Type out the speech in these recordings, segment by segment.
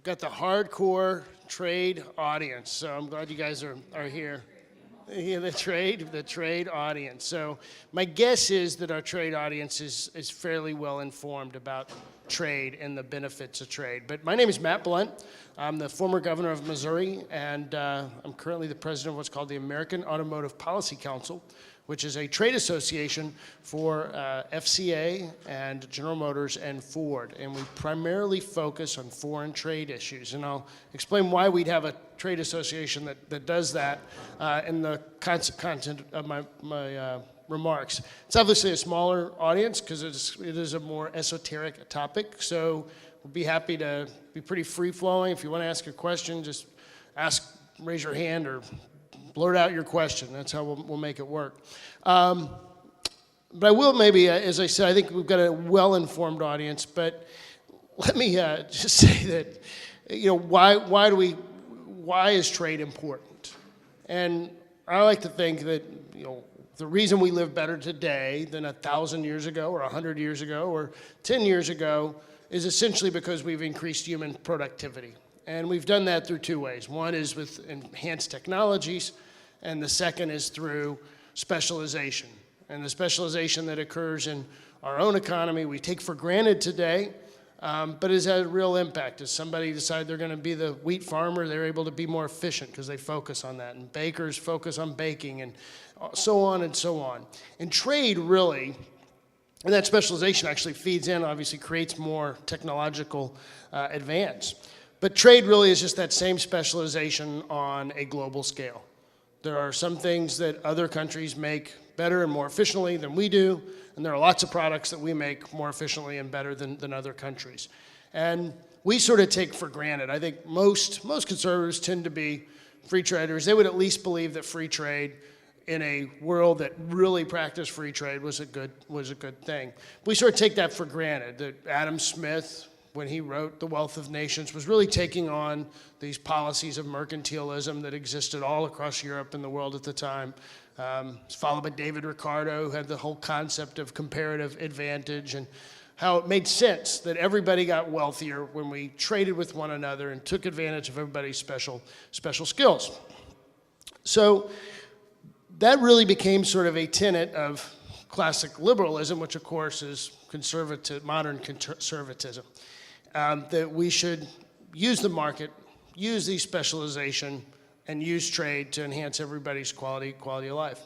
got the hardcore trade audience, so I'm glad you guys are here. Yeah, the trade audience. So my guess is that our trade audience is fairly well informed about trade and the benefits of trade. But my name is Matt Blunt. I'm the former governor of Missouri, and I'm currently the president of what's called the American Automotive Policy Council, which is a trade association for FCA and General Motors and Ford. And we primarily focus on foreign trade issues. And I'll explain why we'd have a trade association that does that in the content of my remarks. It's obviously a smaller audience because it is a more esoteric topic. So we'll be happy to be pretty free-flowing. If you want to ask a question, just raise your hand or blurt out your question. That's how we'll make it work. But I will maybe, as I said, I think we've got a well-informed audience. But let me just say that, why is trade important? And I like to think that, the reason we live better today than 1,000 years ago or 100 years ago or 10 years ago is essentially because we've increased human productivity. And we've done that through two ways. One is with enhanced technologies, and the second is through specialization. And the specialization that occurs in our own economy, we take for granted today, but has had a real impact. As somebody decided they're going to be the wheat farmer, they're able to be more efficient because they focus on that. And bakers focus on baking, and so on and so on. And trade really, and that specialization actually feeds in, obviously creates more technological advance. But trade really is just that same specialization on a global scale. There are some things that other countries make better and more efficiently than we do, and there are lots of products that we make more efficiently and better than other countries. And we sort of take for granted. I think most conservatives tend to be free traders. They would at least believe that free trade in a world that really practiced free trade was a good thing. We sort of take that for granted, that Adam Smith, when he wrote The Wealth of Nations, was really taking on these policies of mercantilism that existed all across Europe and the world at the time. It's followed by David Ricardo, who had the whole concept of comparative advantage and how it made sense that everybody got wealthier when we traded with one another and took advantage of everybody's special skills. So that really became sort of a tenet of classic liberalism, which of course is modern conservatism. That we should use the market, use the specialization, and use trade to enhance everybody's quality of life.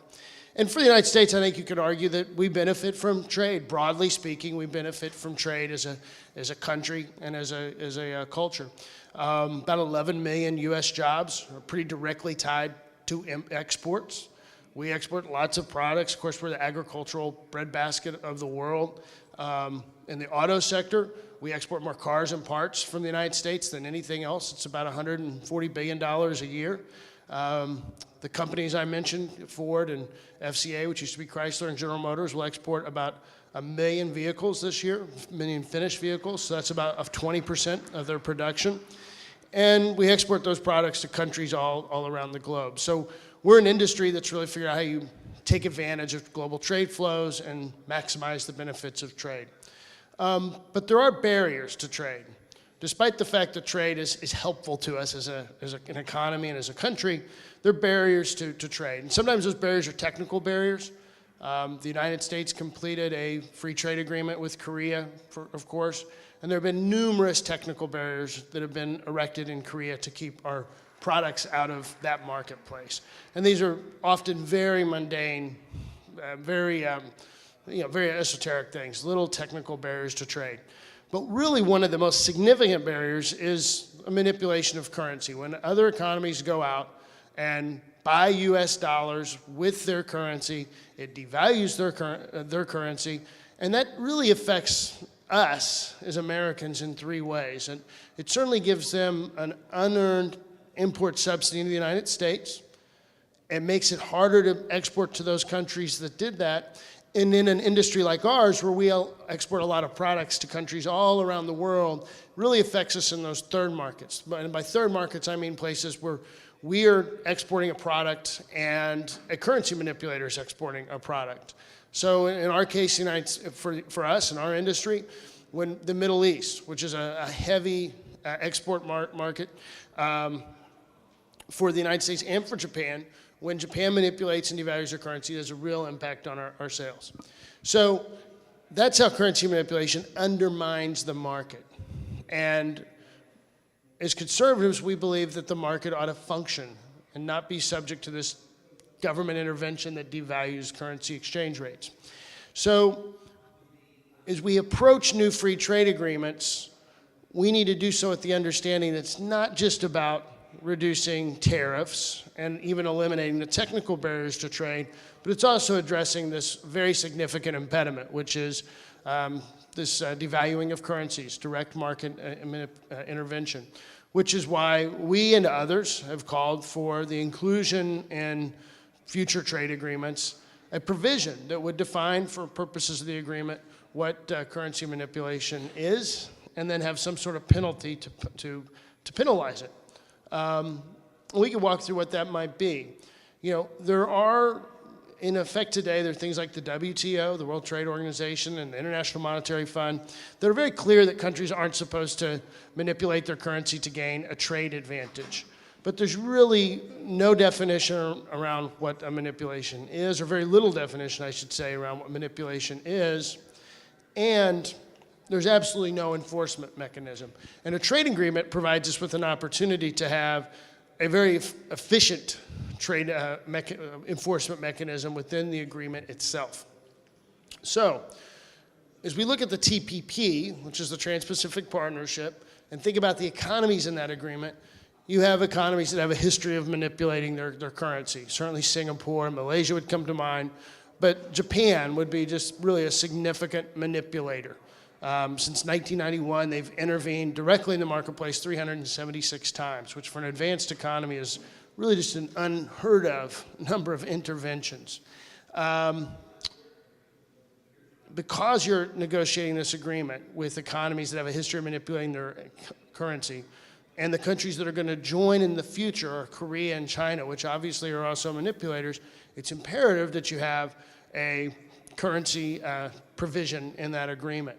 And for the United States, I think you could argue that we benefit from trade. Broadly speaking, we benefit from trade as a country and as a culture. About 11 million U.S. jobs are pretty directly tied to exports. We export lots of products. Of course, we're the agricultural breadbasket of the world. In the auto sector, we export more cars and parts from the United States than anything else. It's about $140 billion a year. The companies I mentioned, Ford and FCA, which used to be Chrysler and General Motors, will export about 1 million vehicles this year, 1 million finished vehicles. So that's about 20% of their production. And we export those products to countries all around the globe. So we're an industry that's really figured out how you take advantage of global trade flows and maximize the benefits of trade. But there are barriers to trade. Despite the fact that trade is helpful to us as an economy and as a country, there are barriers to trade. And sometimes those barriers are technical barriers. The United States completed a free trade agreement with Korea, of course, and there have been numerous technical barriers that have been erected in Korea to keep our products out of that marketplace. And these are often very mundane, very esoteric things, little technical barriers to trade. But really one of the most significant barriers is a manipulation of currency. When other economies go out and buy US dollars with their currency, it devalues their currency, and that really affects us as Americans in three ways. And it certainly gives them an unearned import subsidy in the United States. It makes it harder to export to those countries that did that. And in an industry like ours, where we export a lot of products to countries all around the world, really affects us in those third markets. And by third markets, I mean places where we are exporting a product and a currency manipulator is exporting a product. So in our case, for us, in our industry, when the Middle East, which is a heavy export market for the United States and for Japan. When Japan manipulates and devalues their currency, there's a real impact on our sales. So that's how currency manipulation undermines the market. And as conservatives, we believe that the market ought to function and not be subject to this government intervention that devalues currency exchange rates. So as we approach new free trade agreements, we need to do so with the understanding that it's not just about reducing tariffs and even eliminating the technical barriers to trade, but it's also addressing this very significant impediment, which is this devaluing of currencies, direct market intervention, which is why we and others have called for the inclusion in future trade agreements a provision that would define for purposes of the agreement what currency manipulation is, and then have some sort of penalty to penalize it. We can walk through what that might be. You know, there are, in effect today, there are things like the WTO, the World Trade Organization, and the International Monetary Fund that are very clear that countries aren't supposed to manipulate their currency to gain a trade advantage. But there's really no definition around what a manipulation is, or very little definition, I should say, around what manipulation is. And there's absolutely no enforcement mechanism. And a trade agreement provides us with an opportunity to have a very efficient trade enforcement mechanism within the agreement itself. So, as we look at the TPP, which is the Trans-Pacific Partnership, and think about the economies in that agreement, you have economies that have a history of manipulating their currency. Certainly Singapore and Malaysia would come to mind, but Japan would be just really a significant manipulator. Since 1991, they've intervened directly in the marketplace 376 times, which for an advanced economy is really just an unheard of number of interventions. Because you're negotiating this agreement with economies that have a history of manipulating their currency, and the countries that are going to join in the future are Korea and China, which obviously are also manipulators, it's imperative that you have a currency provision in that agreement.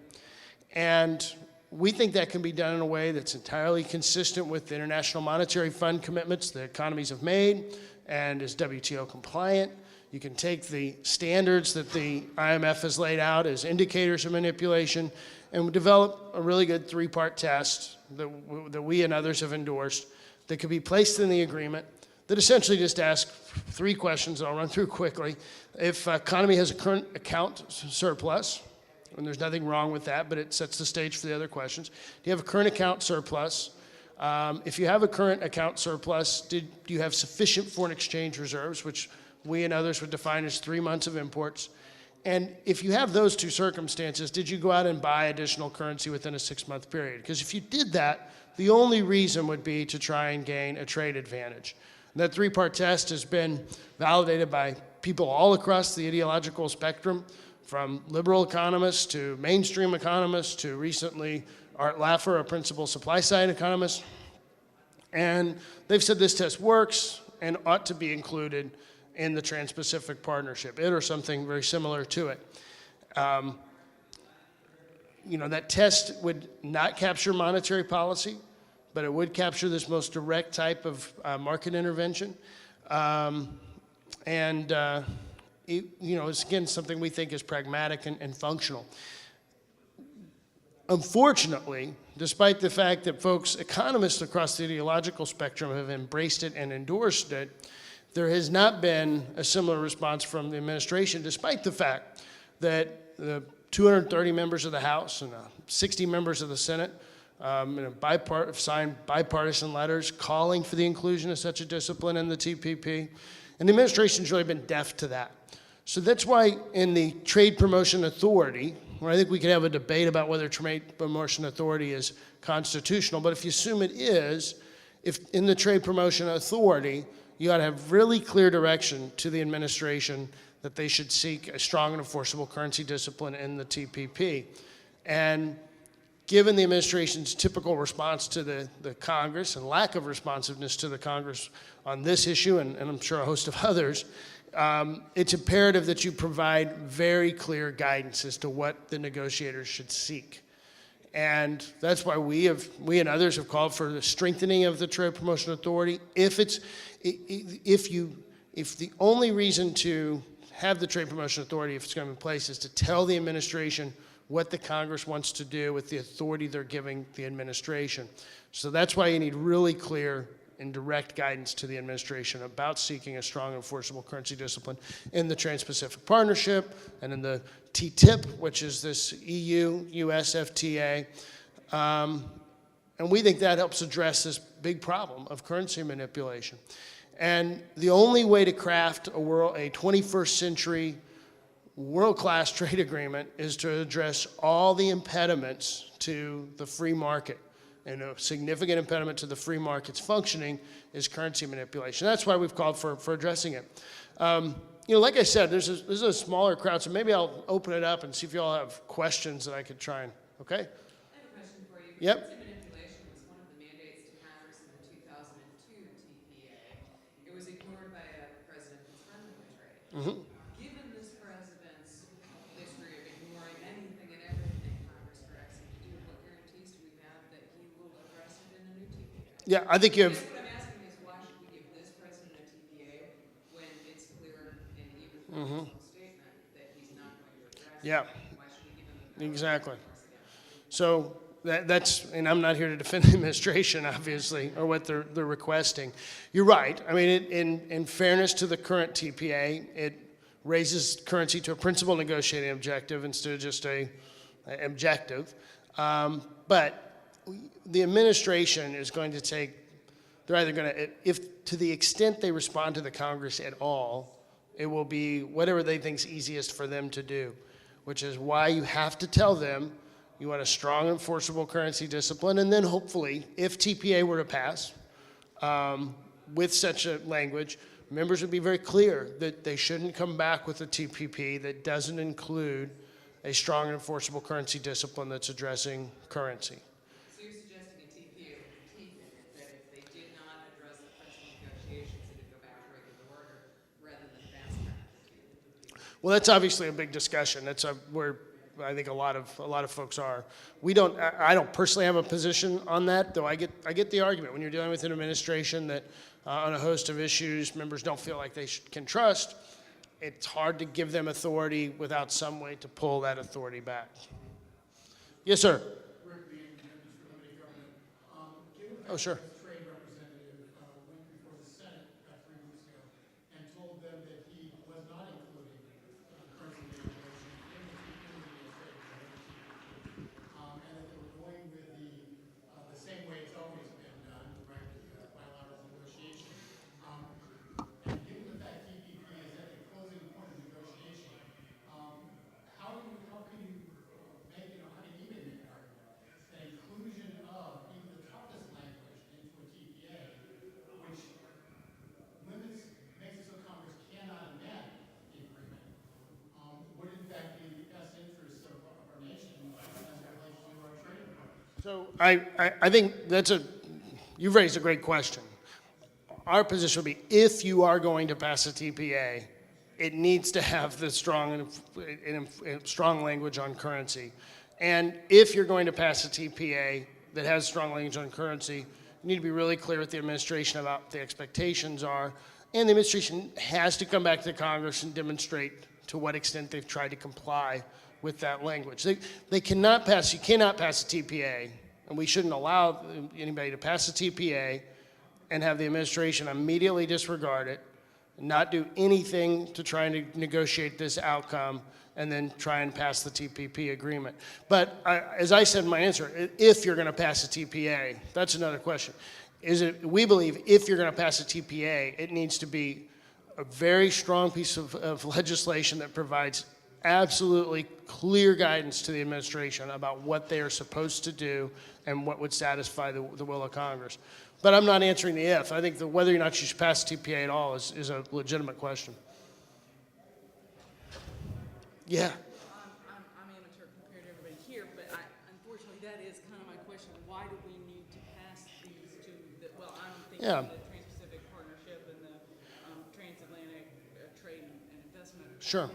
And we think that can be done in a way that's entirely consistent with the International Monetary Fund commitments the economies have made and is WTO compliant. You can take the standards that the IMF has laid out as indicators of manipulation and develop a really good three-part test that we and others have endorsed that could be placed in the agreement that essentially just asks three questions that I'll run through quickly. If economy has a current account surplus, and there's nothing wrong with that, but it sets the stage for the other questions. Do you have a current account surplus? If you have a current account surplus, do you have sufficient foreign exchange reserves, which we and others would define as 3 months of imports? And if you have those two circumstances, did you go out and buy additional currency within a 6-month period? Because if you did that, the only reason would be to try and gain a trade advantage. And that three-part test has been validated by people all across the ideological spectrum, from liberal economists to mainstream economists to recently Art Laffer, a principal supply-side economist. And they've said this test works and ought to be included in the Trans-Pacific Partnership, it or something very similar to it. You know, that test would not capture monetary policy, but it would capture this most direct type of market intervention. It, you know, it's again something we think is pragmatic and functional. Unfortunately, despite the fact that economists across the ideological spectrum have embraced it and endorsed it, there has not been a similar response from the administration, despite the fact that the 230 members of the House and 60 members of the Senate signed bipartisan letters calling for the inclusion of such a discipline in the TPP. And the administration's really been deaf to that. So that's why in the Trade Promotion Authority, where I think we could have a debate about whether Trade Promotion Authority is constitutional, but if you assume it is, if in the Trade Promotion Authority, you ought to have really clear direction to the administration that they should seek a strong and enforceable currency discipline in the TPP. And given the administration's typical response to the Congress and lack of responsiveness to the Congress on this issue, and I'm sure a host of others, it's imperative that you provide very clear guidance as to what the negotiators should seek. And that's why we and others have called for the strengthening of the Trade Promotion Authority. If the only reason to have the Trade Promotion Authority, if it's going to be in place, is to tell the administration what the Congress wants to do with the authority they're giving the administration. So that's why you need really clear and direct guidance to the administration about seeking a strong enforceable currency discipline in the Trans-Pacific Partnership and in the TTIP, which is this EU-US FTA. And we think that helps address this big problem of currency manipulation. And the only way to craft a 21st century world-class trade agreement is to address all the impediments to the free market. And a significant impediment to the free market's functioning is currency manipulation. That's why we've called for addressing it. Like I said, this is a smaller crowd, so maybe I'll open it up and see if you all have questions that I could try and, okay? I have a question for you. Yep. Currency manipulation was one of the mandates to Congress in the 2002 TPA. It was ignored by a president who's friendly with trade. Mm-hmm. Given this president's history of ignoring anything and everything Congress directs him to do, what guarantees do we have that he will address it in a new TPA? Yeah, I think you have... What I'm asking is, why should we give this president a TPA when it's clear in even from his own statement that he's not going to address Yeah. it? Why should we give him the power Exactly. to enforce again? So that's, and I'm not here to defend the administration, obviously, or what they're requesting. You're right. I mean, in fairness to the current TPA, it raises currency to a principal negotiating objective instead of just a objective. But the administration is going to take, they're either going to, if to the extent they respond to the Congress at all, it will be whatever they think is easiest for them to do, which is why you have to tell them you want a strong enforceable currency discipline, and then hopefully, if TPA were to pass with such a language, members would be very clear that they shouldn't come back with a TPP that doesn't include a strong and enforceable currency discipline that's addressing currency. So you're suggesting a TPA would keep it, that if they did not address the principal negotiations, it would go back to regular order rather than fast track the TPA? Well, that's obviously a big discussion. That's where I think a lot of folks are. I don't personally have a position on that, though I get the argument when you're dealing with an administration that on a host of issues members don't feel like they can trust. It's hard to give them authority without some way to pull that authority back. Yes, sir. Oh, sure. Trade representative went before the Senate 3 weeks ago and told them that he was not including currency manipulation in the trade agreement, and that they were going with the same way it's always been done, right, bilateral negotiation. And given the fact TPP is at the closing point of negotiation, how can you make, how do you even make an argument that inclusion of even the toughest language into a TPA, which limits, makes it so Congress cannot amend the agreement, would in fact be the best interests of our nation as it relates to our trading partners? So I think you've raised a great question. Our position would be, if you are going to pass a TPA, it needs to have the strong language on currency. And if you're going to pass a TPA that has strong language on currency, you need to be really clear with the administration about what the expectations are. And the administration has to come back to Congress and demonstrate to what extent they've tried to comply with that language. You cannot pass a TPA, and we shouldn't allow anybody to pass a TPA and have the administration immediately disregard it, not do anything to try and negotiate this outcome, and then try and pass the TPP agreement. But as I said in my answer, if you're going to pass a TPA, that's another question. We believe if you're going to pass a TPA, it needs to be a very strong piece of legislation that provides absolutely clear guidance to the administration about what they are supposed to do and what would satisfy the will of Congress. But I'm not answering the if. I think that whether or not you should pass TPA at all is a legitimate question. Yeah. I'm amateur compared to everybody here, but unfortunately that is kind of my question. Why do we need to pass these two? I'm thinking Yeah. the Trans-Pacific Partnership and the Transatlantic Trade and Investment. Sure.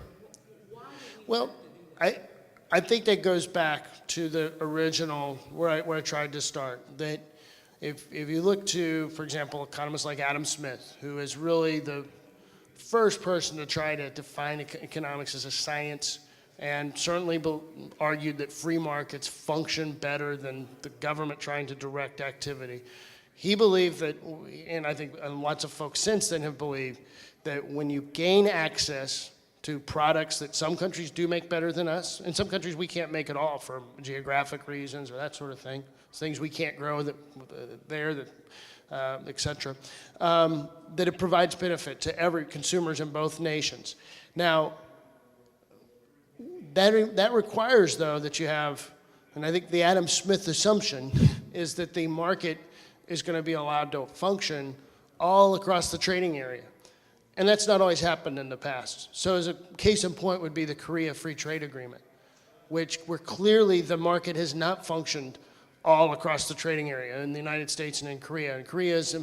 Why do we Well, have to do that? I think that goes back to the original, where I tried to start, that if you look to, for example, economists like Adam Smith, who is really the first person to try to define economics as a science, and certainly argued that free markets function better than the government trying to direct activity. He believed that, and I think lots of folks since then have believed, that when you gain access to products that some countries do make better than us, and some countries we can't make at all for geographic reasons or that sort of thing, things we can't grow et cetera, that it provides benefit to every consumers in both nations. Now, that requires, though, that you have, and I think the Adam Smith assumption is that the market is going to be allowed to function all across the trading area. And that's not always happened in the past. So as a case in point would be the Korea Free Trade Agreement, where clearly the market has not functioned all across the trading area in the United States and in Korea. And Korea has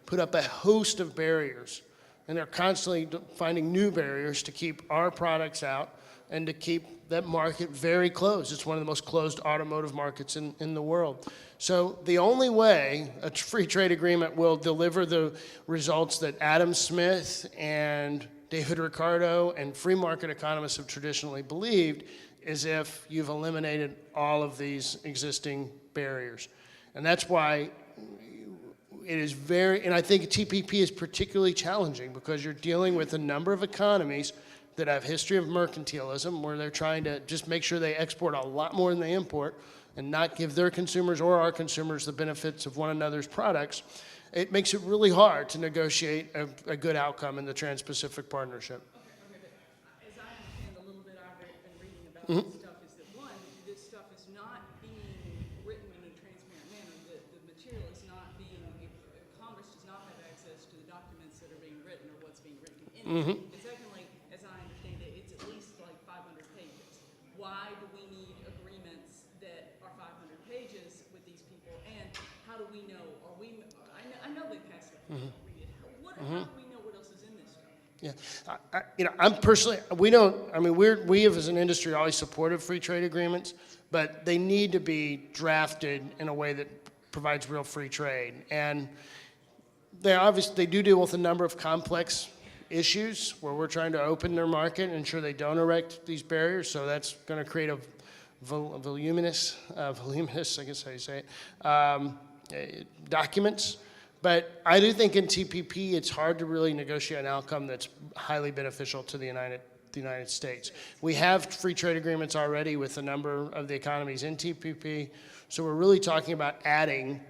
put up a host of barriers, and they're constantly finding new barriers to keep our products out and to keep that market very closed. It's one of the most closed automotive markets in the world. So the only way a free trade agreement will deliver the results that Adam Smith and David Ricardo and free market economists have traditionally believed is if you've eliminated all of these existing barriers. And that's why it is and I think TPP is particularly challenging because you're dealing with a number of economies that have history of mercantilism, where they're trying to just make sure they export a lot more than they import and not give their consumers or our consumers the benefits of one another's products. It makes it really hard to negotiate a good outcome in the Trans-Pacific Partnership. Okay, but as I understand a little bit, I've been reading about this stuff, is that one, this stuff is not being written in a transparent manner. The material is not being, Congress does not have access to the documents that are being written or what's being written in it. And secondly, as I understand it, it's at least like 500 pages. Why do we need agreements that are 500 pages with these people? And how do we know? I know they passed it. Read it. How do we know what else is in this stuff? Yeah, I'm personally, we have as an industry always supported free trade agreements, but they need to be drafted in a way that provides real free trade. And they do deal with a number of complex issues where we're trying to open their market and ensure they don't erect these barriers. So that's going to create a voluminous, I guess how you say it, documents. But I do think in TPP, it's hard to really negotiate an outcome that's highly beneficial to the United States. We have free trade agreements already with a number of the economies in TPP. So we're really talking about adding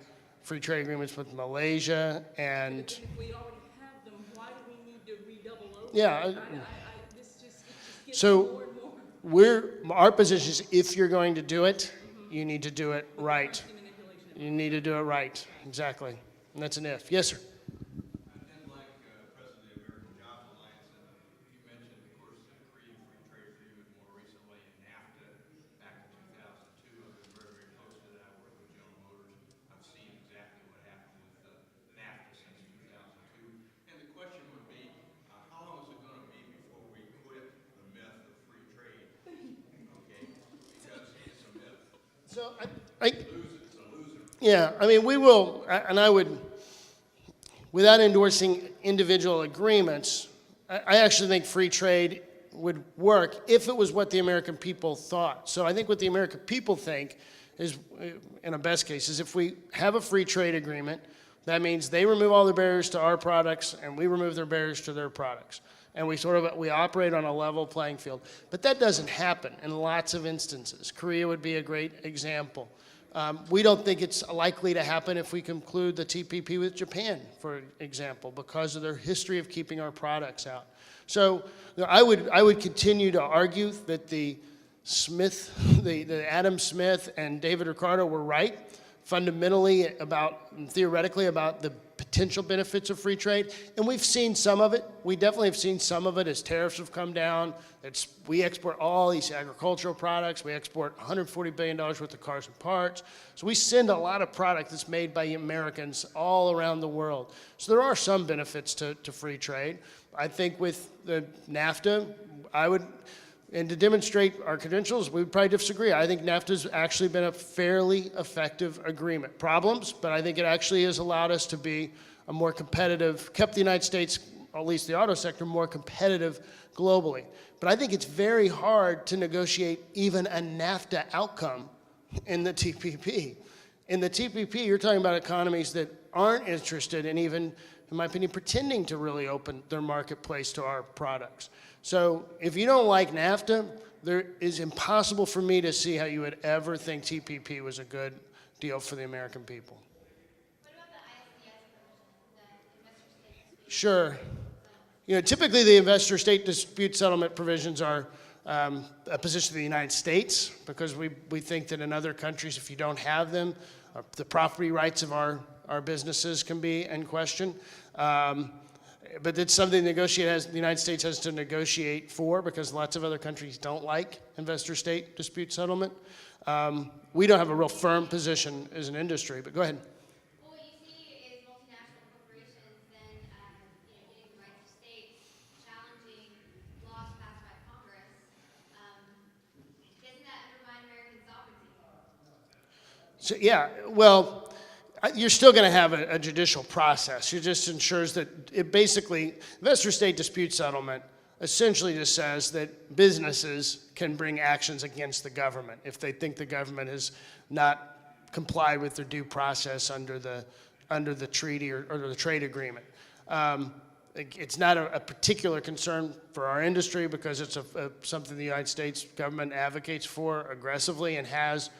free trade agreements with Malaysia and. If we already have them, why do we need to redouble over? Yeah. This just gets more and more. Our position is if you're going to do it, you need to do it right. You need to do it right. Exactly. And that's an if. Yes, sir. And like President of the American Jobs Alliance, and you mentioned, of course, the Korean Free Trade Agreement more recently, and NAFTA back in 2002. I've been very, very close to that. I work with General Motors. I've seen exactly what happened with NAFTA since 2002. And the question would be, how long is it going to be before we quit the myth of free trade? Okay, because it's a myth. So It's a loser. Yeah, we will, and I would, without endorsing individual agreements, I actually think free trade would work if it was what the American people thought. So I think what the American people think is, in a best case, is if we have a free trade agreement, that means they remove all the barriers to our products and we remove their barriers to their products. And we operate on a level playing field. But that doesn't happen in lots of instances. Korea would be a great example. We don't think it's likely to happen if we conclude the TPP with Japan, for example, because of their history of keeping our products out. So I would continue to argue that the Adam Smith and David Ricardo were right, fundamentally theoretically about the potential benefits of free trade, and we've seen some of it. We definitely have seen some of it as tariffs have come down. We export all these agricultural products. We export $140 billion worth of cars and parts. So we send a lot of product that's made by Americans all around the world. So there are some benefits to free trade. I think with the NAFTA, And to demonstrate our credentials, we would probably disagree. I think NAFTA's actually been a fairly effective agreement. Problems, but I think it actually has allowed us to be a more competitive, kept the United States, at least the auto sector, more competitive globally. But I think it's very hard to negotiate even a NAFTA outcome in the TPP. In the TPP, you're talking about economies that aren't interested in even, in my opinion, pretending to really open their marketplace to our products. So if you don't like NAFTA, there is impossible for me to see how you would ever think TPP was a good deal for the American people. What about the ISDS provision, the investor state dispute? Sure. You know, typically the investor state dispute settlement provisions are a position of the United States because we think that in other countries, if you don't have them, the property rights of our businesses can be in question. But it's something the United States has to negotiate for because lots of other countries don't like investor state dispute settlement. We don't have a real firm position as an industry, but go ahead. Well, what you see is multinational corporations then, getting the rights of states, challenging laws passed by Congress. Doesn't that undermine American sovereignty? So, yeah, well, you're still going to have a judicial process. It just ensures that it basically, investor state dispute settlement essentially just says that businesses can bring actions against the government if they think the government has not complied with their due process under the treaty or the trade agreement. It's not a particular concern for our industry because it's something the United States government advocates for aggressively and has.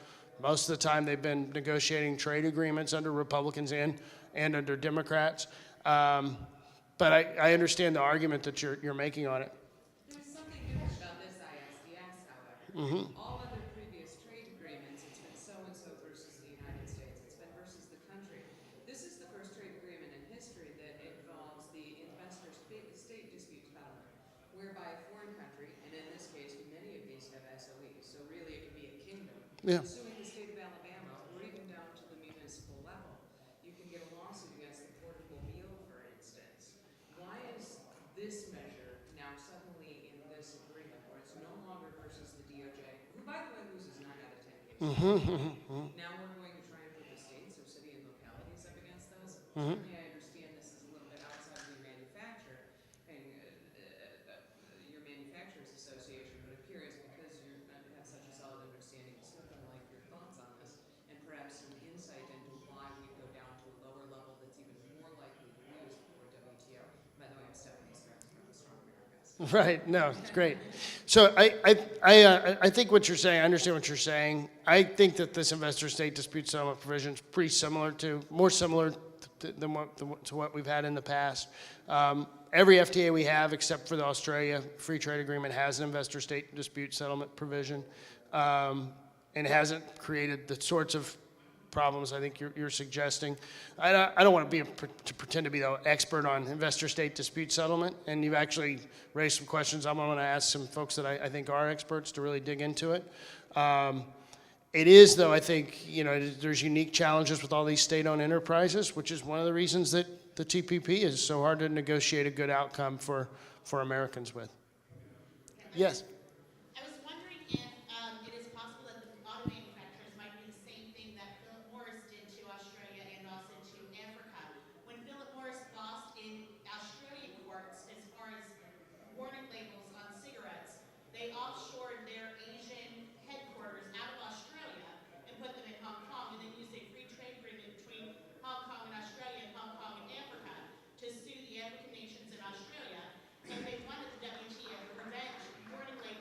Most of the time they've been negotiating trade agreements under Republicans and under Democrats. But I understand the argument that you're making on it. There's something different about this ISDS, however. All other previous trade agreements, it's been so-and-so versus the United States. It's been versus the country. This is the first trade agreement in history that involves the investor state dispute settlement, whereby a foreign country, and in this case, many of these have SOEs, so really it could be a kingdom, Yeah. suing the state of Alabama or even down to the municipal level. You can get a lawsuit against the Port of Mobile, for instance. Why is this measure now suddenly in this agreement where it's no longer versus the DOJ, who by the way loses 9 out of 10 cases? Now we're going to try and put the states or city and localities up against us? Certainly I understand this is a little bit outside of your manufacturer and your manufacturers association, but I'm curious because you have such a solid understanding, so I'd like your thoughts on this and perhaps some insight into why we go down to a lower level that's even more likely to lose before WTO. By the way, I'm Stephanie Strauss from the Strong Americas. Right. No, it's great. So I think what you're saying, I understand what you're saying. I think that this investor state dispute settlement provision is pretty similar to, more similar to what we've had in the past. Every FTA we have, except for the Australia Free Trade Agreement, has an investor state dispute settlement provision. And it hasn't created the sorts of problems I think you're suggesting. I don't want to pretend to be the expert on investor state dispute settlement, and you've actually raised some questions. I'm going to ask some folks that I think are experts to really dig into it. It is, though, I think, there's unique challenges with all these state-owned enterprises, which is one of the reasons that the TPP is so hard to negotiate a good outcome for Americans with. Yes. I was wondering if it is possible that the auto manufacturers might do the same thing that Philip Morris did to Australia and also to Africa. When Philip Morris lost in Australian courts as far as warning labels on cigarettes, they offshored their Asian headquarters out of Australia and put them in Hong Kong and then used a free trade agreement between Hong Kong and Australia and Hong Kong and Africa to sue the African nations in Australia. And they wanted the WTO to prevent warning labels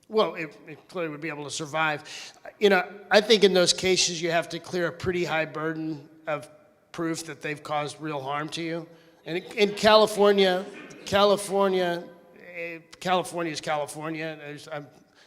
Well, it clearly would be able to survive. You know, I think in those cases, you have to clear a pretty high burden of proof that they've caused real harm to you. And in California, California is California. I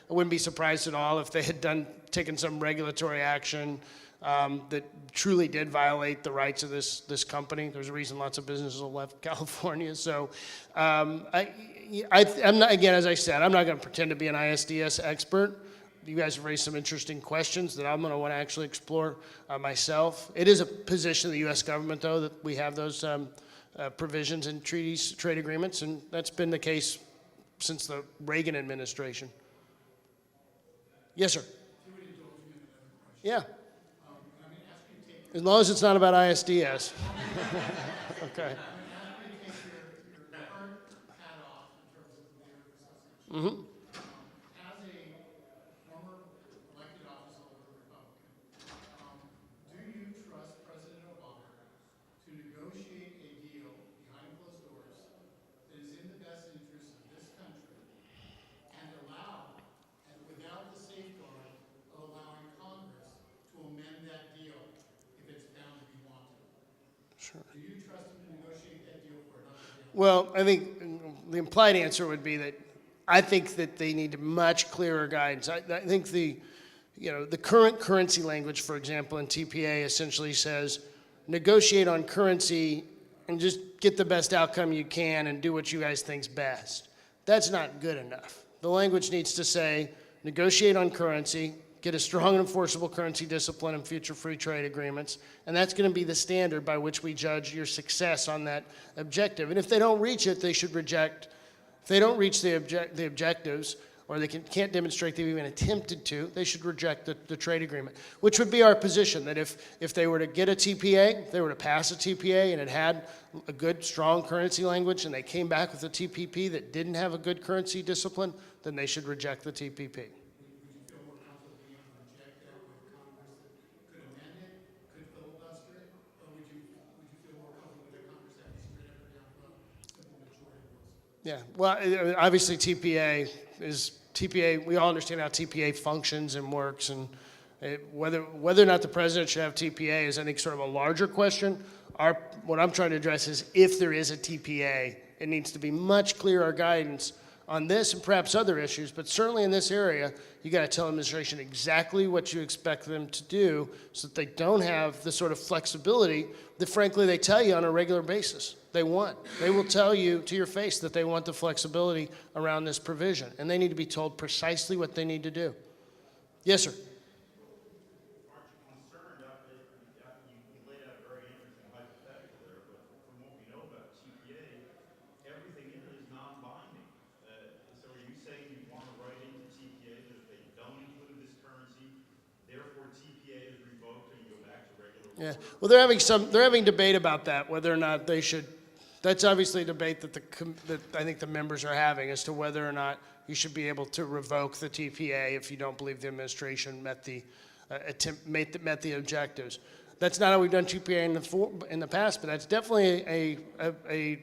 wouldn't be surprised at all if they had taken some regulatory action that truly did violate the rights of this company. There's a reason lots of businesses have left California. So I'm not, again, as I said, I'm not going to pretend to be an ISDS expert. You guys have raised some interesting questions that I'm going to want to actually explore myself. It is a position of the U.S. government, though, that we have those provisions in treaties, trade agreements, and that's been the case since the Reagan administration. Yes, sir. Yeah. As long as it's not about ISDS. Okay. Mm-hmm. As a former elected official of the Republican, do you trust President Obama to negotiate a deal behind closed doors that is in the best interest of this country and without the safeguard of allowing Congress to amend that deal if it's found to be wanted? Sure. Do you trust him to negotiate that deal for another deal? Well, I think the implied answer would be that I think that they need much clearer guidance. I think the current currency language, for example, in TPA essentially says negotiate on currency and just get the best outcome you can and do what you guys think's best. That's not good enough. The language needs to say negotiate on currency, get a strong and enforceable currency discipline in future free trade agreements, and that's going to be the standard by which we judge your success on that objective. And if they don't reach it, they should reject. If they don't reach the objectives, or they can't demonstrate they've even attempted to, they should reject the trade agreement, which would be our position, that if they were to get a TPA, if they were to pass a TPA and it had a good, strong currency language, and they came back with a TPP that didn't have a good currency discipline, then they should reject the TPP. Yeah, well, obviously TPA, we all understand how TPA functions and works, and whether or not the president should have TPA is, I think, sort of a larger question. What I'm trying to address is if there is a TPA, it needs to be much clearer guidance on this and perhaps other issues, but certainly in this area, you got to tell the administration exactly what you expect them to do so that they don't have the sort of flexibility that, frankly, they tell you on a regular basis they want. They will tell you to your face that they want the flexibility around this provision, and they need to be told precisely what they need to do. Yes, sir. Yeah, well, they're having debate about that, whether or not they should. That's obviously a debate that I think the members are having as to whether or not you should be able to revoke the TPA if you don't believe the administration met the objectives. That's not how we've done TPA in the past, but that's definitely a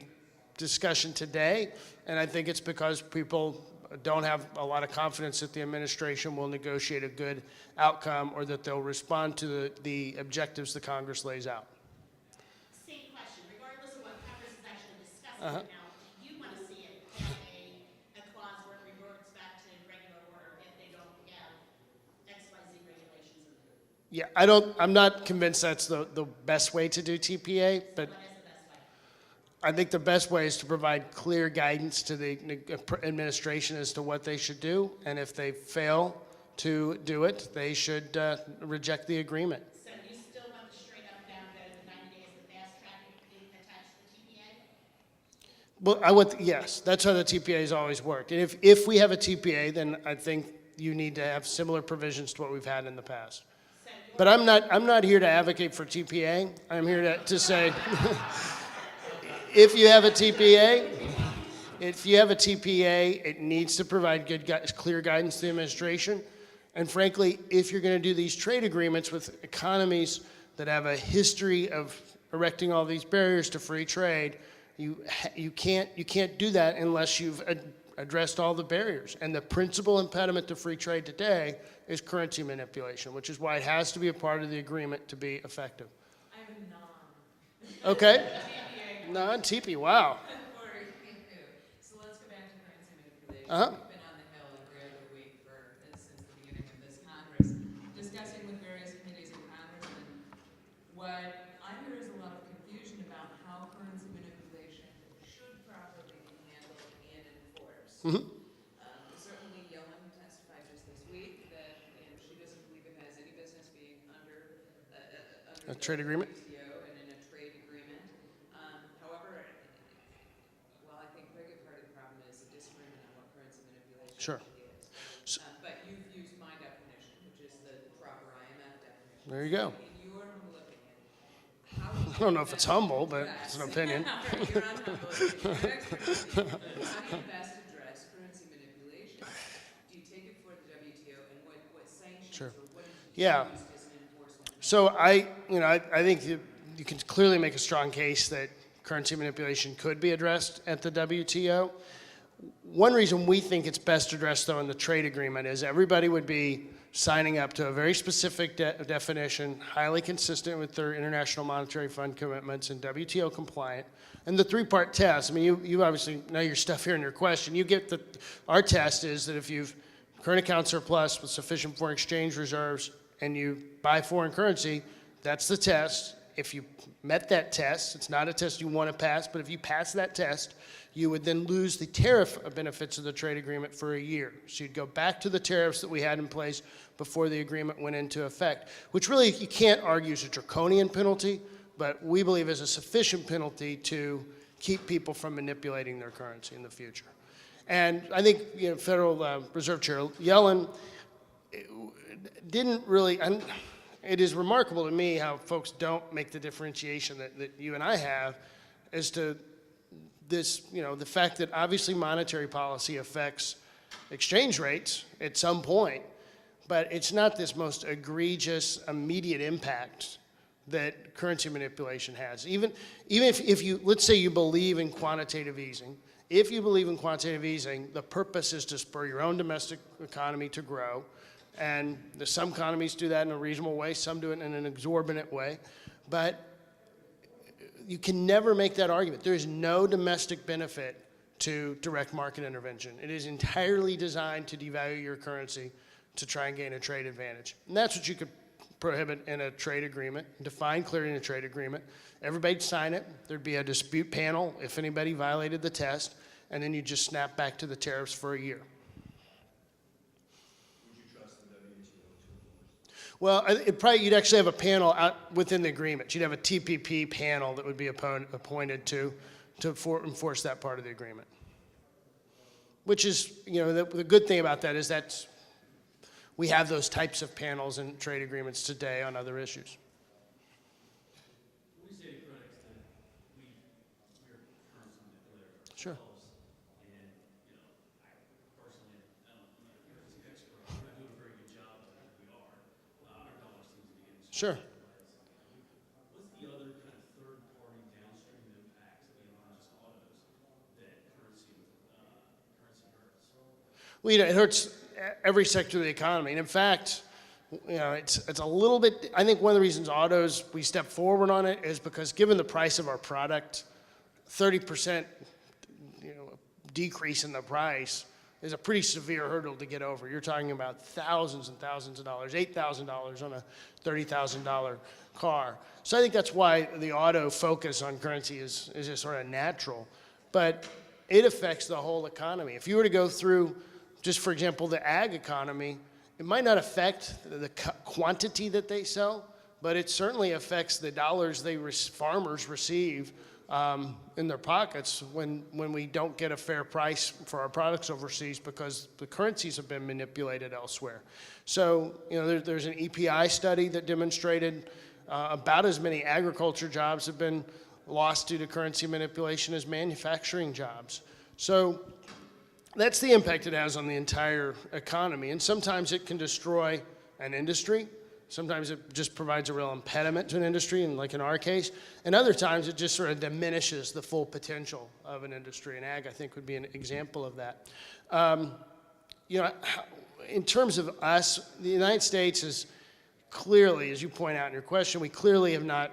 discussion today, and I think it's because people don't have a lot of confidence that the administration will negotiate a good outcome or that they'll respond to the objectives the Congress lays out. Same question, regardless of what Congress is actually discussing now, do you want to see it have a clause where it reverts back to regular order if they don't have XYZ regulations in there? Yeah, I'm not convinced that's the best way to do TPA, but What is the best way? I think the best way is to provide clear guidance to the administration as to what they should do, and if they fail to do it, they should reject the agreement. So you still want the straight up down better than 90 days, the fast track being attached to the TPA? Well, yes, that's how the TPA has always worked. And if we have a TPA, then I think you need to have similar provisions to what we've had in the past. But I'm not here to advocate for TPA. I'm here to say, if you have a TPA, it needs to provide clear guidance to the administration. And frankly, if you're going to do these trade agreements with economies that have a history of erecting all these barriers to free trade, you can't do that unless you've addressed all the barriers. And the principal impediment to free trade today is currency manipulation, which is why it has to be a part of the agreement to be effective. I have a non. Okay? TPA. Non-TP, wow. For you. So let's go back to currency manipulation. Uh-huh. We've been on the Hill every other week since the beginning of this Congress, discussing with various committees and congressmen. What I hear is a lot of confusion about how currency manipulation should properly be handled and enforced. Certainly, Yellen testified just this week that she doesn't believe it has any business being under A trade agreement? WTO and in a trade agreement. However, well, I think a big part of the problem is a disagreement on what currency manipulation Sure. is. But you've used my definition, which is the proper IMF definition. There you go. In your humble opinion, how do you I don't know if it's humble, but it's an opinion. All right, you're unhumble. You're an expert opinion. How do you best address currency manipulation? Do you take it for the WTO, and what sanctions Sure. or what did you Yeah. use as an enforcement? So I think you can clearly make a strong case that currency manipulation could be addressed at the WTO. One reason we think it's best addressed, though, in the trade agreement is everybody would be signing up to a very specific definition, highly consistent with their International Monetary Fund commitments and WTO compliant. And the three-part test, I mean, you obviously know your stuff here in your question. You get our test is that if you've current account surplus with sufficient foreign exchange reserves and you buy foreign currency, that's the test. If you met that test, it's not a test you want to pass, but if you pass that test, you would then lose the tariff benefits of the trade agreement for a year. So you'd go back to the tariffs that we had in place before the agreement went into effect, which really you can't argue is a draconian penalty, but we believe is a sufficient penalty to keep people from manipulating their currency in the future. And I think Federal Reserve Chair Yellen didn't really, it is remarkable to me how folks don't make the differentiation that you and I have as to this, the fact that obviously monetary policy affects exchange rates at some point, but it's not this most egregious immediate impact that currency manipulation has. Even if you, let's say you believe in quantitative easing, if you believe in quantitative easing, the purpose is to spur your own domestic economy to grow. And some economies do that in a reasonable way, some do it in an exorbitant way. But you can never make that argument. There is no domestic benefit to direct market intervention. It is entirely designed to devalue your currency to try and gain a trade advantage. And that's what you could prohibit in a trade agreement, define clearly in a trade agreement. Everybody'd sign it. There'd be a dispute panel if anybody violated the test, and then you just snap back to the tariffs for a year. Would you trust the WTO to enforce? Well, you'd actually have a panel out within the agreement. You'd have a TPP panel that would be appointed to enforce that part of the agreement. Which is, the good thing about that is that we have those types of panels in trade agreements today on other issues. We say to critics that we're currency manipulators Sure. ourselves, and I personally, I'm not a currency expert. We're not doing a very good job of it. We are. Our dollars seem to be getting Sure. What's the other kind of third-party downstream impacts beyond just autos that currency hurts? Well, it hurts every sector of the economy. And in fact, it's a little bit, I think one of the reasons autos, we step forward on it is because given the price of our product, 30% decrease in the price is a pretty severe hurdle to get over. You're talking about thousands and thousands of dollars, $8,000 on a $30,000 car. So I think that's why the auto focus on currency is just sort of natural. But it affects the whole economy. If you were to go through, just for example, the ag economy, it might not affect the quantity that they sell, but it certainly affects the dollars farmers receive in their pockets when we don't get a fair price for our products overseas because the currencies have been manipulated elsewhere. So, there's an EPI study that demonstrated about as many agriculture jobs have been lost due to currency manipulation as manufacturing jobs. So that's the impact it has on the entire economy. And sometimes it can destroy an industry. Sometimes it just provides a real impediment to an industry, and like in our case, and other times it just sort of diminishes the full potential of an industry. And ag, I think, would be an example of that. You know, in terms of us, the United States is clearly, as you point out in your question, we clearly have not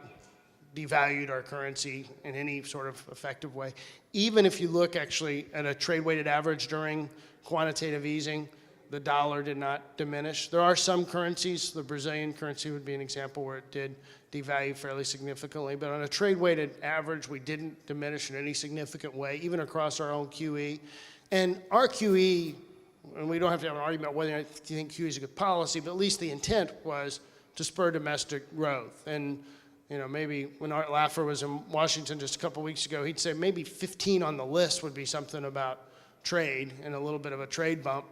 devalued our currency in any sort of effective way. Even if you look actually at a trade-weighted average during quantitative easing, the dollar did not diminish. There are some currencies, the Brazilian currency would be an example where it did devalue fairly significantly, but on a trade-weighted average, we didn't diminish in any significant way, even across our own QE. And our QE, and we don't have to have an argument whether I think QE is a good policy, but at least the intent was to spur domestic growth. And you know, maybe when Art Laffer was in Washington just a couple weeks ago, he'd say maybe 15 on the list would be something about trade and a little bit of a trade bump.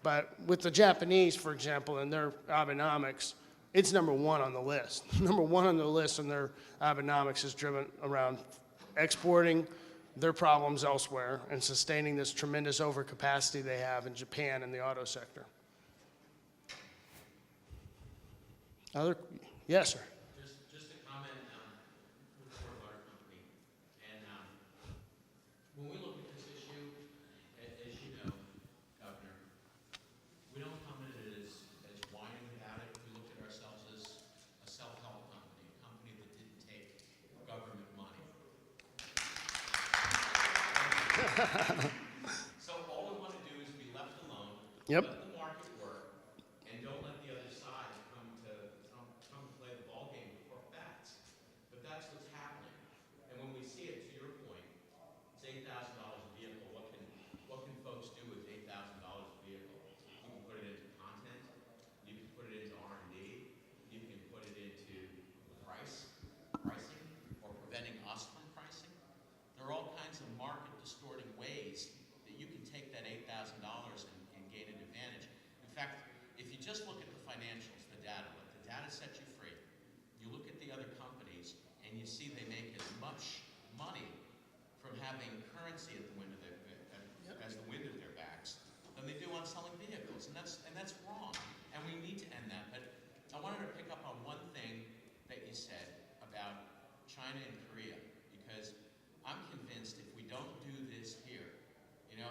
But with the Japanese, for example, and their Abenomics, it's number one on the list. Number one on the list in their Abenomics is driven around exporting their problems elsewhere and sustaining this tremendous overcapacity they have in Japan in the auto sector. Yes, sir. Just a comment with the water company. And when we look at this issue, as you know, Governor, we don't come at it as whining about it. We look at ourselves as a self-help company, a company that didn't take government money. So all we want to do is be left alone. Yep. Let the market work, and don't let the other side come play the ball game with cork bats. But that's what's happening. And when we see it, to your point, it's $8,000 a vehicle. What can folks do with $8,000 a vehicle? You can put it into content. You can put it into R&D. You can put it into pricing, or preventing us from pricing. There are all kinds of market distorting ways that you can take that $8,000 and gain an advantage. In fact, if you just look at the financials, the data, let the data set you free. You look at the other companies and you see they make as much money from having currency at the wind of as the wind at their backs than they do on selling vehicles, and that's wrong. And we need to end that. But I wanted to pick up on one thing that you said about China and Korea, because I'm convinced if we don't do this here, you know,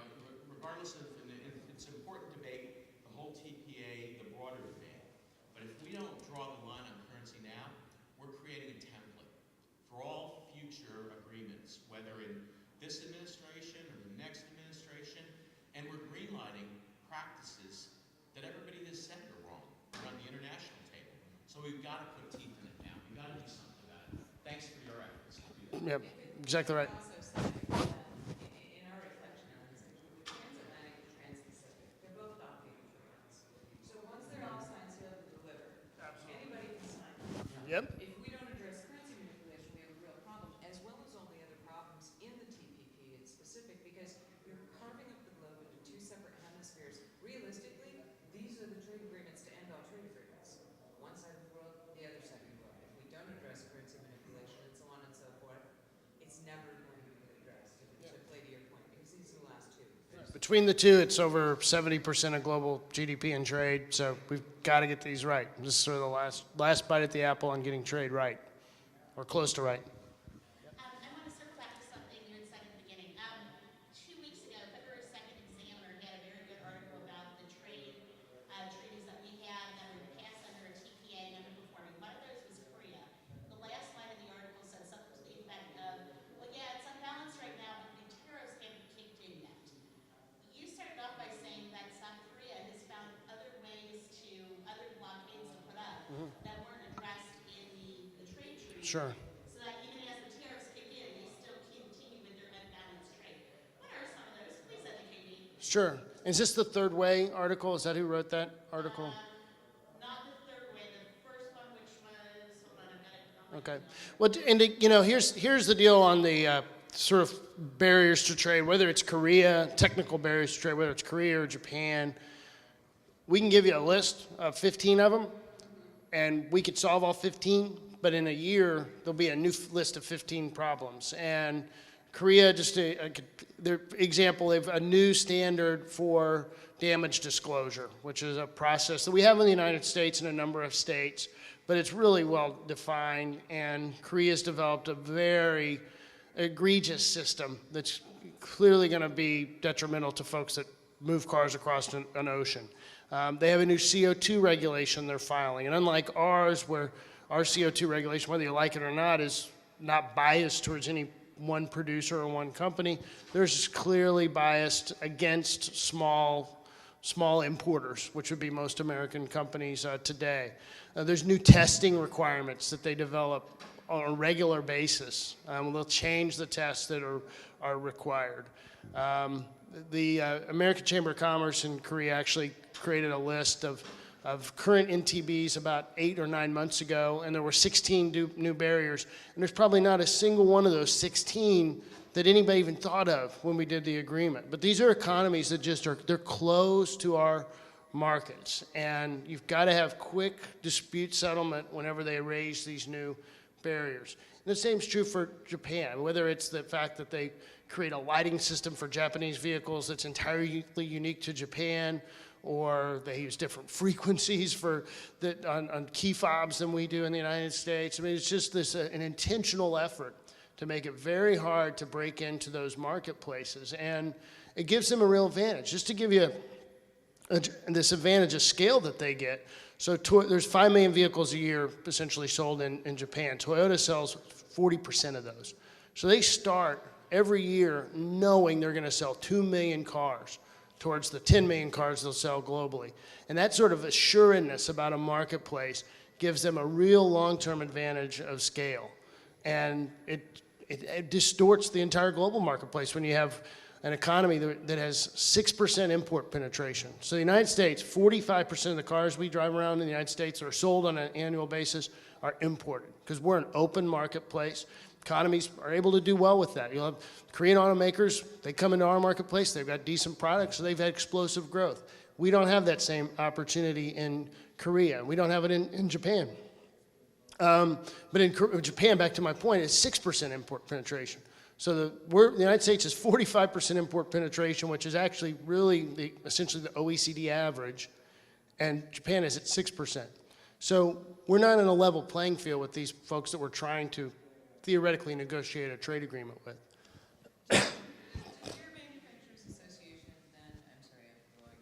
regardless of, and it's an important debate, the whole TPA, the broader debate, but if we don't draw the line on currency now, we're creating a template for all future agreements, whether in this administration or the next administration, and we're greenlighting practices that everybody has said are wrong around the international table. So we've got to put teeth in it now. We've got to do something about it. Thanks for your efforts to do that. Yep, exactly right. Also said that in our reflection on this, the transatlantic and trans-Pacific, they're both adopting agreements. So once they're all signed, sealed, and delivered, anybody can sign them. Yep. If we don't address currency manipulation, we have a real problem, as well as all the other problems in the TPP in specific, because you're carving up the globe into two separate hemispheres. Realistically, these are the trade agreements to end all trade agreements. One side of the world, the other side of the world. If we don't address currency manipulation and so on and so forth, it's never going to get addressed, to play to your point, because these are the last two. Between the two, it's over 70% of global GDP and trade, so we've got to get these right. This is sort of the last bite at the apple on getting trade right, or close to right. I want to circle back to something you had said at the beginning. 2 weeks ago, February 2nd, Examiner had a very good article about the treaties that we had that were passed under a TPA and underperforming. One of those was Korea. The last line of the article said something to the effect of, well, yeah, it's unbalanced right now, but the tariffs haven't kicked in yet. You started off by saying that South Korea has found other blockades to put up that weren't addressed in the trade treaty. Sure. So that even as the tariffs kick in, they still continue with their unbalanced trade. What are some of those? Please educate me. Sure. Is this the Third Way article? Is that who wrote that article? Not the third way. The first one, which was, hold on, I've got it. Okay. Well, and you know, here's the deal on the sort of barriers to trade, whether it's Korea, technical barriers to trade, whether it's Korea or Japan. We can give you a list of 15 of them, and we could solve all 15, but in a year, there'll be a new list of 15 problems. And Korea, their example, they have a new standard for damage disclosure, which is a process that we have in the United States and a number of states, but it's really well defined, and Korea's developed a very egregious system that's clearly going to be detrimental to folks that move cars across an ocean. They have a new CO2 regulation they're filing, and unlike ours, where our CO2 regulation, whether you like it or not, is not biased towards any one producer or one company, theirs is clearly biased against small importers, which would be most American companies today. There's new testing requirements that they develop on a regular basis. They'll change the tests that are required. The American Chamber of Commerce in Korea actually created a list of current NTBs about 8 or 9 months ago, and there were 16 new barriers. And there's probably not a single one of those 16 that anybody even thought of when we did the agreement. But these are economies that they're closed to our markets. And you've got to have quick dispute settlement whenever they raise these new barriers. And the same is true for Japan, whether it's the fact that they create a lighting system for Japanese vehicles that's entirely unique to Japan, or they use different frequencies on key fobs than we do in the United States. I mean, it's just an intentional effort to make it very hard to break into those marketplaces. And it gives them a real advantage. Just to give you this advantage of scale that they get, so there's 5 million vehicles a year essentially sold in Japan. Toyota sells 40% of those. So they start every year knowing they're going to sell 2 million cars towards the 10 million cars they'll sell globally. And that sort of assuredness about a marketplace gives them a real long-term advantage of scale. And it distorts the entire global marketplace when you have an economy that has 6% import penetration. So the United States, 45% of the cars we drive around in the United States that are sold on an annual basis are imported because we're an open marketplace. Economies are able to do well with that. You'll have Korean automakers, they come into our marketplace, they've got decent products, so they've had explosive growth. We don't have that same opportunity in Korea. We don't have it in Japan. But in Japan, back to my point, it's 6% import penetration. So the United States is 45% import penetration, which is actually really essentially the OECD average, and Japan is at 6%. So we're not in a level playing field with these folks that we're trying to theoretically negotiate a trade agreement with. Does your manufacturers association then, I'm sorry, I forgot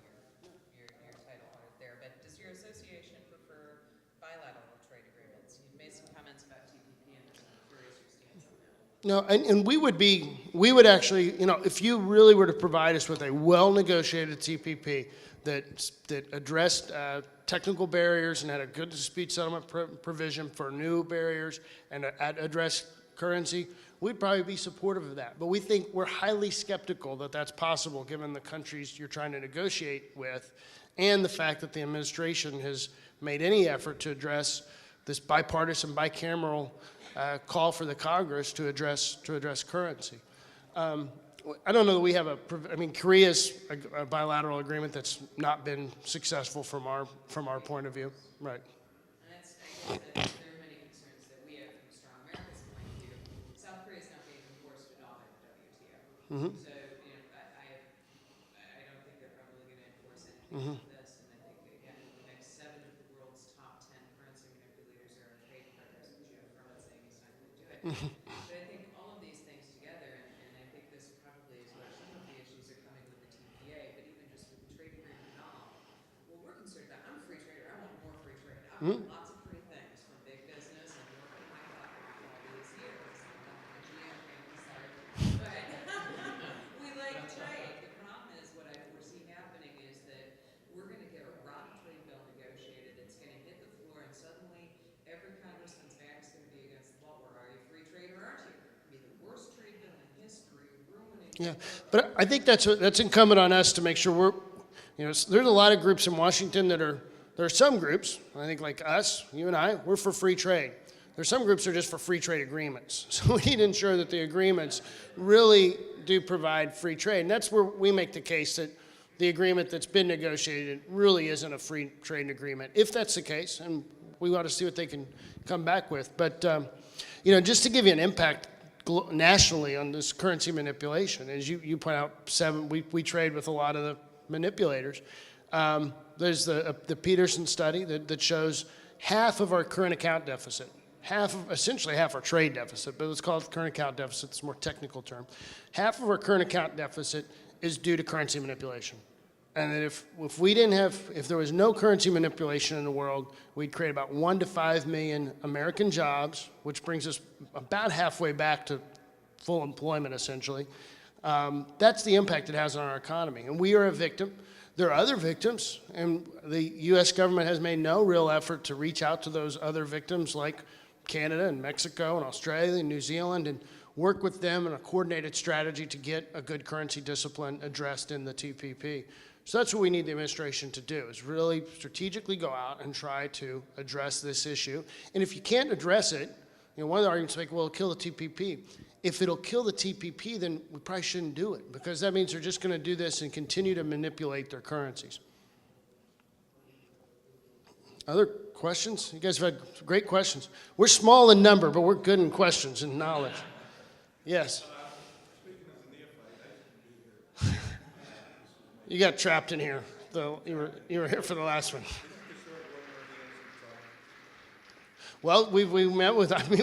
your title on it there, but does your association prefer bilateral trade agreements? You've made some comments about TPP, and I'm curious your stance on that. No, and we would actually, if you really were to provide us with a well-negotiated TPP that addressed technical barriers and had a good dispute settlement provision for new barriers and addressed currency, we'd probably be supportive of that. But we're highly skeptical that that's possible given the countries you're trying to negotiate with and the fact that the administration has made any effort to address this bipartisan, bicameral call for the Congress to address currency. I don't know that we have Korea's a bilateral agreement that's not been successful from our point of view. Right. And that's, I guess, there are many concerns that we have from a strong America's point of view. South Korea is not being enforced at all by the WTO. Mm-hmm. So, I don't think they're probably going to enforce anything like this. And I think, again, the next 7 of the world's top 10 currency manipulators are in trade partners with Joe Furman saying he's not going to do it. But I think all of these things together, and I think this probably is where some of the issues are coming with the TPA, but even just with the trade agreement and all, what we're concerned about, I'm a free trader, I want more free trade. I want lots of free things from big business and working my butt off all these years. I'm a GM family, sorry. But we like trade. The problem is what I foresee happening is that we're going to get a rotten trade bill negotiated. It's going to hit the floor, and suddenly every congressman's back is going to be against the wall. Where are you, free trade, or aren't you? It'll be the worst trade bill in history, ruining. Yeah, but I think that's incumbent on us to make sure there's a lot of groups in Washington there are some groups, I think like us, you and I, we're for free trade. There's some groups that are just for free trade agreements. So we need to ensure that the agreements really do provide free trade. And that's where we make the case that the agreement that's been negotiated really isn't a free trade agreement. If that's the case, and we ought to see what they can come back with. But, just to give you an impact, nationally on this currency manipulation. As you point out, we trade with a lot of the manipulators. There's the Peterson study that shows half of our current account deficit, essentially half our trade deficit, but let's call it current account deficit, it's a more technical term. Half of our current account deficit is due to currency manipulation. And that if there was no currency manipulation in the world, we'd create about 1 to 5 million American jobs, which brings us about halfway back to full employment, essentially. That's the impact it has on our economy. And we are a victim. There are other victims, and the U.S. government has made no real effort to reach out to those other victims like Canada and Mexico and Australia and New Zealand and work with them in a coordinated strategy to get a good currency discipline addressed in the TPP. So that's what we need the administration to do, is really strategically go out and try to address this issue. And if you can't address it, one of the arguments like, well, it'll kill the TPP. If it'll kill the TPP, then we probably shouldn't do it, because that means they're just going to do this and continue to manipulate their currencies. Other questions? You guys have had great questions. We're small in number, but we're good in questions and knowledge. Yes. You got trapped in here, though. You were here for the last one. Well, I meet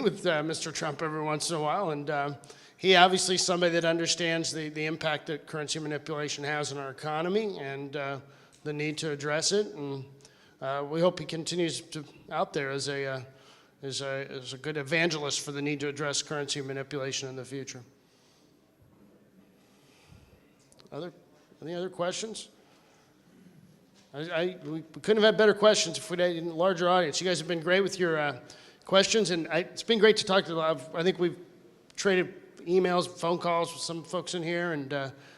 with Mr. Trump every once in a while, and he obviously is somebody that understands the impact that currency manipulation has on our economy and the need to address it. And we hope he continues out there as a good evangelist for the need to address currency manipulation in the future. Any other questions? We couldn't have had better questions if we had a larger audience. You guys have been great with your questions, and it's been great to talk to. I think we've traded emails, phone calls with some folks in here, and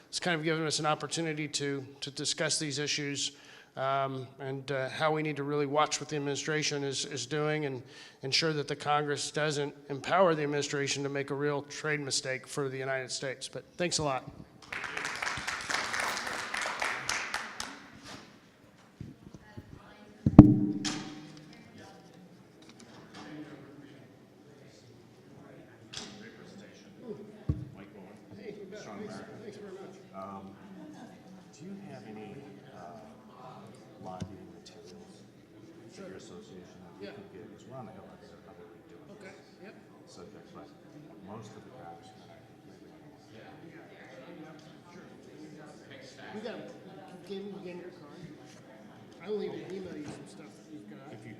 it's kind of given us an opportunity to discuss these issues and how we need to really watch what the administration is doing and ensure that the Congress doesn't empower the administration to make a real trade mistake for the United States. But thanks a lot. Do you have any lobbying materials for your association that we could get? Because we're on the Hill, they're probably doing this subject, but most of the guys. We got. Give me your card. I will even email you some stuff that you've got. If you